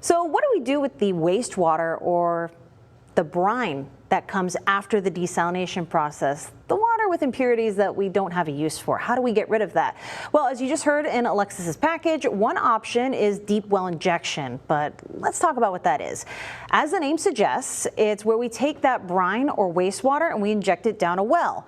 So what do we do with the wastewater or the brine that comes after the desalination process? The water with impurities that we don't have a use for. How do we get rid of that? Well, as you just heard in Alexis's package, one option is deep well injection, but let's talk about what that is. As the name suggests, it's where we take that brine or wastewater and we inject it down a well.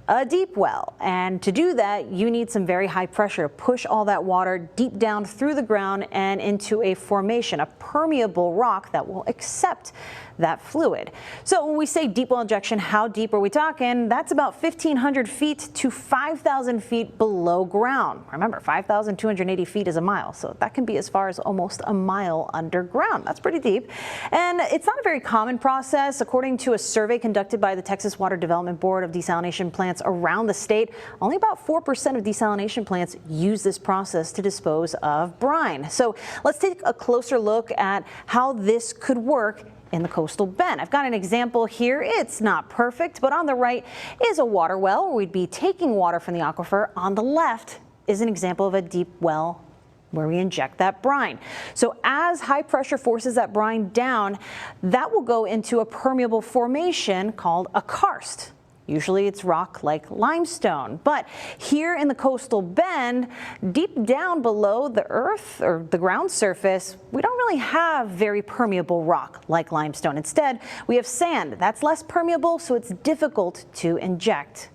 A deep well, and to do that you need some very high pressure to push all that water deep down through the ground and into a formation, a permeable rock that will accept that fluid. So when we say deep well injection, how deep are we talking? That's about 1,500 feet to 5,000 feet below ground. Remember, 5,280 feet is a mile, so that can be as far as almost a mile underground. That's pretty deep. And it's not a very common process. According to a survey conducted by the Texas Water Development Board of desalination plants around the state, only about 4% of desalination plants use this process to dispose of brine. So let's take a closer look at how this could work in the coastal bend. I've got an example here. It's not perfect, but on the right is a water well where we'd be taking water from the aquifer. On the left is an example of a deep well where we inject that brine. So as high pressure forces that brine down, that will go into a permeable formation called a karst. Usually it's rock like limestone, but here in the coastal bend, deep down below the earth or the ground surface, we don't really have very permeable rock like limestone. Instead, we have sand. That's less permeable, so it's difficult to inject